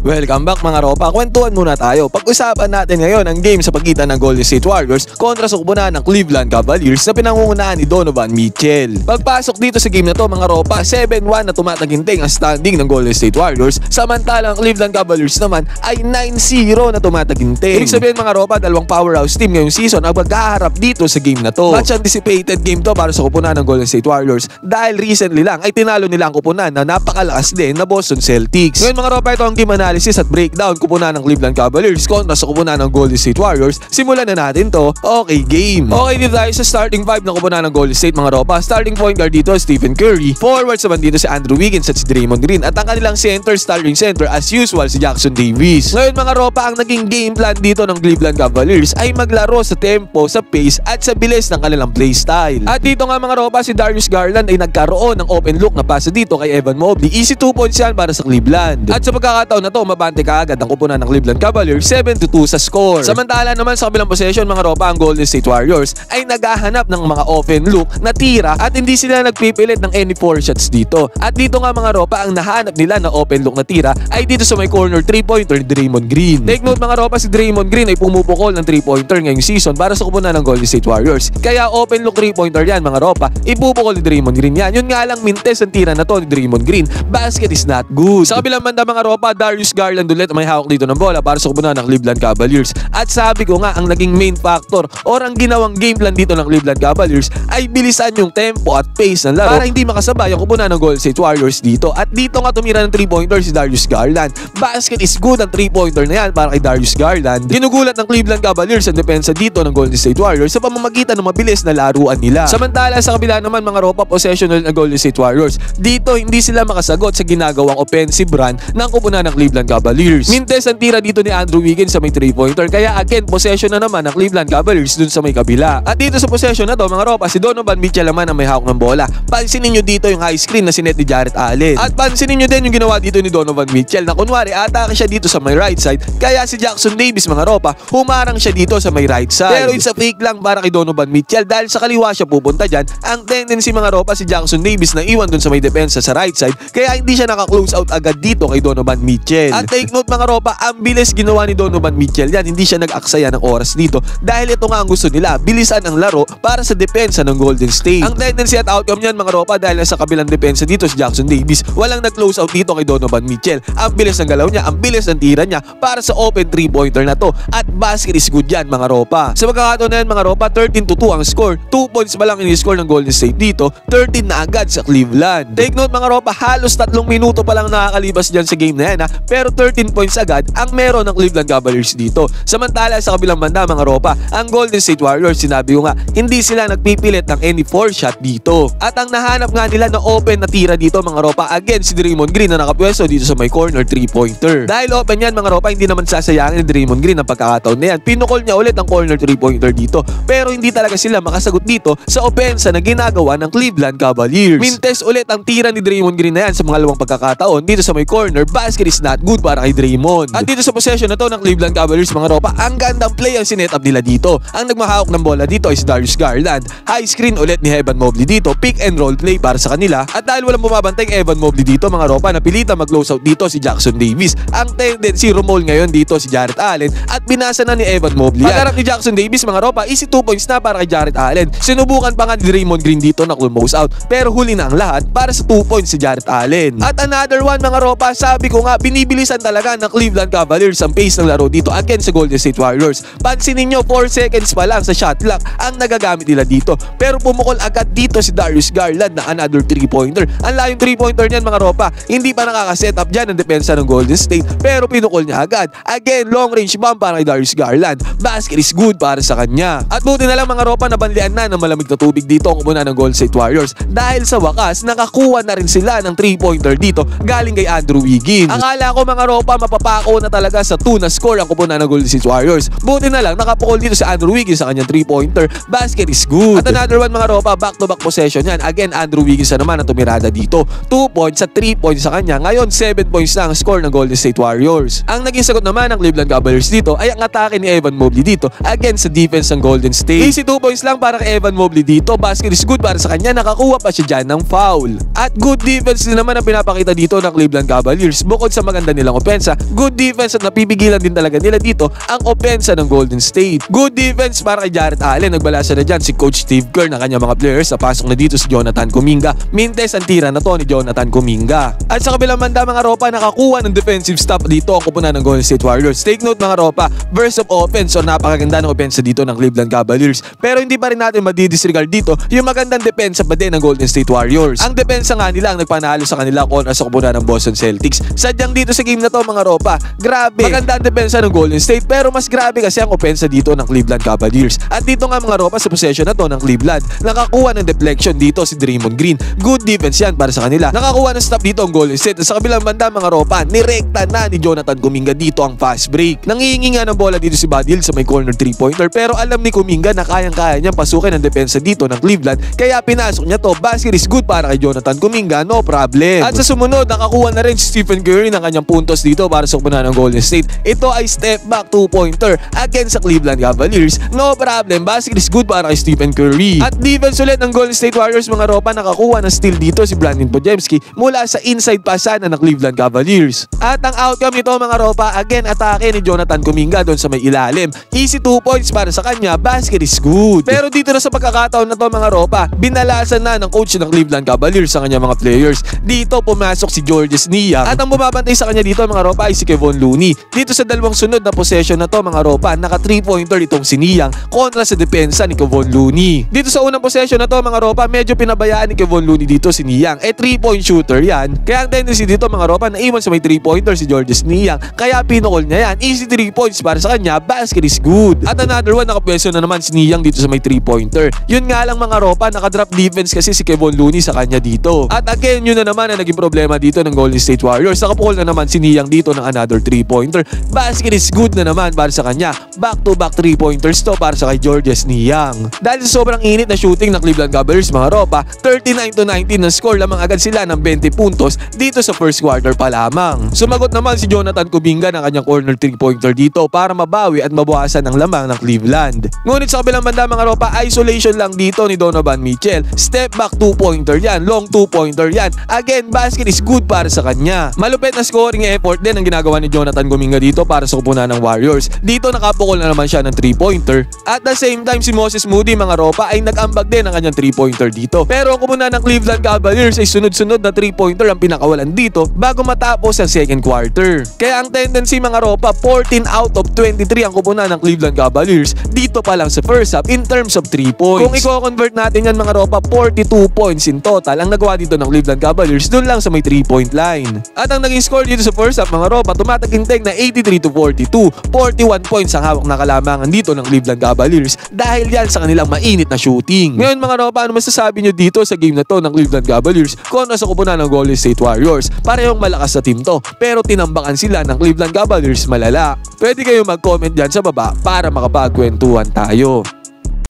Welcome back mga ropa, kwentuhan muna tayo. Pag-usapan natin ngayon ang game sa pagitan ng Golden State Warriors kontra sa kupunan ng Cleveland Cavaliers na pinangungunahan ni Donovan Mitchell. Pagpasok dito sa game na to mga ropa, 7-1 na tumataginting ang standing ng Golden State Warriors, samantalang Cleveland Cavaliers naman ay 9-0 na tumataginting. Ibig sabihin mga ropa, dalawang powerhouse team ngayong season ang maghaharap dito sa game na to. Much anticipated game to para sa kupunan ng Golden State Warriors dahil recently lang ay tinalo nila ang kupunan na napakalakas din na Boston Celtics. Ngayon mga ropa, ito ang game analysis at breakdown kupunan ng Cleveland Cavaliers kontra sa kupunan ng Golden State Warriors. Simulan na natin to. Okay, game. Okay, dito tayo sa starting five ng kupunan ng Golden State mga ropa. Starting point guard dito Stephen Curry. Forwards naman dito si Andrew Wiggins at si Draymond Green. At ang kanilang starting center as usual si Jackson Davis. Ngayon mga ropa, ang naging game plan dito ng Cleveland Cavaliers ay maglaro sa tempo, sa pace at sa bilis ng kanilang play style. At dito nga mga ropa, si Darius Garland ay nagkaroon ng open look na pasa dito kay Evan Mobley. Easy 2 points yan para sa Cleveland. At sa pagkakataon na to, mabante kaagad ang kupunan ng Cleveland Cavaliers 7-2 sa score. Samantala naman sa kabilang possession mga ropa, ang Golden State Warriors ay naghahanap ng mga open look na tira at hindi sila nagpipilit ng any 4 shots dito. At dito nga mga ropa, ang nahanap nila na open look na tira ay dito sa may corner 3-pointer ni Draymond Green. Take note mga ropa, si Draymond Green ay pumupukol ng 3-pointer ngayong season para sa kupunan ng Golden State Warriors. Kaya open look 3-pointer yan mga ropa, ipupukol ni Draymond Green yan. Yun nga lang, mintes ang tira na to ni Draymond Green. Basket is not good. Sa kabilang banda mga ropa, Darius Garland ulit may hawak dito ng bola para sa kupunan ng Cleveland Cavaliers. At sabi ko nga, ang naging main factor or ang ginawang game plan dito ng Cleveland Cavaliers ay bilisan yung tempo at pace ng laro para hindi makasabay ang kupunan ng Golden State Warriors dito. At dito nga tumira ng 3-pointer si Darius Garland. Basket is good ang 3-pointer na yan para kay Darius Garland. Ginugulat ng Cleveland Cavaliers ang depensa dito ng Golden State Warriors sa pamamagitan ng mabilis na laruan nila. Samantala sa kabila naman mga ropa, possessional ng Golden State Warriors. Dito hindi sila makasagot sa ginagawang offensive run ng kupunan ng Cleveland Cavaliers. Mintes ang tira dito ni Andrew Wiggins sa may 3-pointer, kaya again possession na naman ng Cleveland Cavaliers dun sa may kabila. At dito sa possession na to mga ropa, si Donovan Mitchell naman ang may hawak ng bola. Pansinin nyo dito yung high screen na sinet ni Jarrett Allen. At pansinin nyo din yung ginawa dito ni Donovan Mitchell na kunwari atake siya dito sa may right side, kaya si Jackson Davis mga ropa, humarang siya dito sa may right side. Pero it's a fake lang para kay Donovan Mitchell dahil sa kaliwa siya pupunta dyan. Ang tendency mga ropa, si Jackson Davis na iwan dun sa may depensa sa right side, kaya hindi siya naka-close out agad dito kay Donovan Mitchell. At take note mga ropa, ang bilis ginawa ni Donovan Mitchell yan, hindi siya nag-aksaya ng oras dito dahil ito nga ang gusto nila, bilisan ang laro para sa depensa ng Golden State. Ang tendency at outcome niyan mga ropa, dahil sa kabilang depensa dito si Jackson Davis, walang nag-close out dito kay Donovan Mitchell. Ang bilis ng galaw niya, ang bilis ng tira niya para sa open 3-pointer na to, at basket is good yan mga ropa. Sa pagkakataon na yan mga ropa, 13-2 ang score. 2 points pa lang in-score ng Golden State dito, 13 na agad sa Cleveland. Take note mga ropa, halos 3 minuto pa lang nakakalibas dyan sa game na yan pero 13 points agad ang meron ng Cleveland Cavaliers dito. Samantala sa kabilang banda mga ropa, ang Golden State Warriors, sinabi ko nga, hindi sila nagpipilit ng any 4 shot dito. At ang nahanap nga nila na open na tira dito mga ropa, again si Draymond Green na nakapwesto dito sa may corner 3-pointer. Dahil open yan mga ropa, hindi naman sasayangin ni Draymond Green ang pagkakataon na yan. Pinukol niya ulit ang corner 3-pointer dito, pero hindi talaga sila makasagot dito sa opensa na ginagawa ng Cleveland Cavaliers. Mintes ulit ang tira ni Draymond Green na yan sa mga 2 pagkakataon dito sa may corner. Basket is not good para kay Draymond. At dito sa possession na to ng Cleveland Cavaliers mga ropa, ang gandang play ang sinet up nila dito. Ang nagmahawak ng bola dito ay si Darius Garland. High screen ulit ni Evan Mobley dito, pick and roll play para sa kanila. At dahil walang bumabantay Evan Mobley dito mga ropa, napilitan mag-close out dito si Jackson Davis. Ang tendency rumol ngayon dito si Jarrett Allen at binasa na ni Evan Mobley. Pagharap ni Jackson Davis mga ropa, easy 2 points na para kay Jarrett Allen. Sinubukan pa nga ni Draymond Green dito na close out, pero huli na ang lahat para sa 2 points si Jarrett Allen. At another one mga ropa, sabi ko nga, binibilisan talaga ng Cleveland Cavaliers ang pace ng laro dito against sa Golden State Warriors. Pansinin nyo, 4 seconds pa lang sa shot clock ang nagagamit nila dito, pero pumukol agad dito si Darius Garland na another 3-pointer. Ang layong 3-pointer niyan mga ropa, hindi pa nakaka-set up dyan ang depensa ng Golden State, pero pinukol niya agad. Again, long range bomb para kay Darius Garland. Basket is good para sa kanya. At buti na lang mga ropa, nabanlian na ng malamig na tubig dito ang kupunan ng Golden State Warriors dahil sa wakas nakakuha na rin sila ng 3-pointer dito galing kay Andrew Wiggins. Akala ko mga ropa, mapapako na talaga sa 2 na score ang kupunan ng Golden State Warriors. Buti na lang nakapukol dito si Andrew Wiggins sa kanyang 3-pointer. Basket is good. At another one mga ropa, back-to-back possession yan. Again, Andrew Wiggins na naman ang tumirada dito. 2 points at 3 points sa kanya. Ngayon, 7 points na ang score ng Golden State Warriors. Ang naging sagot naman ng Cleveland Cavaliers dito ay ang atake ni Evan Mobley dito against sa defense ng Golden State. Easy 2 points lang para kay Evan Mobley dito. Basket is good para sa kanya. Nakakuha pa siya dyan ng foul. At good defense din naman ang pinapakita dito ng Cleveland Cavaliers. Bukod sa maganda kanilang opensa. Good defense at napipigilan din talaga nila dito ang opensa ng Golden State. Good defense para kay Jarrett Allen. Nagbalasa na dyan si Coach Steve Kerr na kanyang mga players. Napasok na dito si Jonathan Kuminga. Mintes ang tira na to ni Jonathan Kuminga. At sa kabilang banda mga ropa, nakakuha ng defensive stop dito ang kupunan ng Golden State Warriors. Take note mga ropa, burst of offense o napakaganda ng opensa dito ng Cleveland Cavaliers. Pero hindi pa rin natin madidisregard dito yung magandang depensa pa din ng Golden State Warriors. Ang depensa nga nila ang nagpanalo sa kanila kontra sa kupunan ng Boston Celtics. Sadyang dito sa game na to mga ropa, grabe. Maganda ang depensa ng Golden State pero mas grabe kasi ang opensa dito ng Cleveland Cavaliers. At dito nga mga ropa sa possession na to ng Cleveland, nakakuha ng deflection dito si Draymond Green. Good defense yan para sa kanila. Nakakuha ng stop dito ang Golden State. At sa kabilang banda mga ropa, nirekta na ni Jonathan Kuminga dito ang fast break. Nangihingi nga ng bola dito si Buddy Hield sa may corner 3-pointer pero alam ni Kuminga na kayang-kaya niyang pasukin ang depensa dito ng Cleveland kaya pinasok niya to. Basket is good para kay Jonathan Kuminga, no problem. At sa sumunod, nakakuha na rin si Stephen Curry ng kanyang puntos dito para sa kupunan ng Golden State. Ito ay step back 2-pointer against sa Cleveland Cavaliers. No problem, basket is good para kay Stephen Curry. At defense ulit ng Golden State Warriors mga ropa, nakakuha ng steal dito si Brandon Podziemski mula sa inside pasana ng Cleveland Cavaliers. At ang outcome nito mga ropa, again atake ni Jonathan Kuminga doon sa may ilalim. Easy 2 points para sa kanya, basket is good. Pero dito na sa pagkakataon na to mga ropa, binalasan na ng coach ng Cleveland Cavaliers sa kanyang mga players. Dito pumasok si Georges Niang at ang bumabantay sa kanya dito mga ropa ay si Kevon Looney. Dito sa dalawang sunod na possession na to mga ropa, naka 3-pointer itong si Niang kontra sa depensa ni Kevon Looney. Dito sa unang possession na to mga ropa, medyo pinabayaan ni Kevon Looney dito si Niang. 3-point shooter yan. Kaya ang tendency dito mga ropa, naiwan sa may 3-pointer si Georges Niang. Kaya pinukol niya yan. Easy 3 points para sa kanya, basket is good. At another one, nakapwesto na naman si Niang dito sa may 3-pointer. Yun nga lang mga ropa, naka-drop defense kasi si Kevon Looney sa kanya dito. At again, yun na naman ang naging problema dito ng Golden State Warriors. Nakapukol na naman si Niang dito ng another 3-pointer. Basket is good na naman para sa kanya. Back-to-back 3-pointers to para sa kay Georges Niang. Dahil sa sobrang init na shooting ng Cleveland Cavaliers mga ropa, 39-19 na score lamang agad sila ng 20 puntos dito sa first quarter pa lamang. Sumagot naman si Jonathan Kuminga ng kanyang corner 3-pointer dito para mabawi at mabawasan ang lamang ng Cleveland. Ngunit sa kabilang banda mga ropa, isolation lang dito ni Donovan Mitchell. Step back 2-pointer yan, long 2-pointer yan. Again, basket is good para sa kanya. Malupit na scoring effort din ang ginagawa ni Jonathan Kuminga dito para sa kupunan ng Warriors. Dito nakapukol na naman siya ng 3-pointer. At the same time, si Moses Moody mga ropa ay nag-ambag din ng kanyang 3-pointer dito. Pero ang kupunan ng Cleveland Cavaliers ay sunod-sunod na 3-pointer ang pinakawalan dito bago matapos ang second quarter. Kaya ang tendency mga ropa, 14 out of 23 ang kupunan ng Cleveland Cavaliers dito pa lang sa first half in terms of 3 points. Kung i-convert natin yan mga ropa, 42 points in total ang nagawa dito ng Cleveland Cavaliers dun lang sa may 3-point line. At ang naging score dito sa first half mga ropa, tumatagintig na 83-42. 41 points ang hawak na kalamangan dito ng Cleveland Cavaliers dahil yan sa kanilang mainit na shooting. Ngayon mga ropa, ano masasabi nyo dito sa game na to ng Cleveland Cavaliers kontra sa kupunan ng Golden State Warriors? Parehong malakas na team to pero tinambakan sila ng Cleveland Cavaliers malala. Pwede kayo mag-comment dyan sa baba para makapagkwentuhan tayo.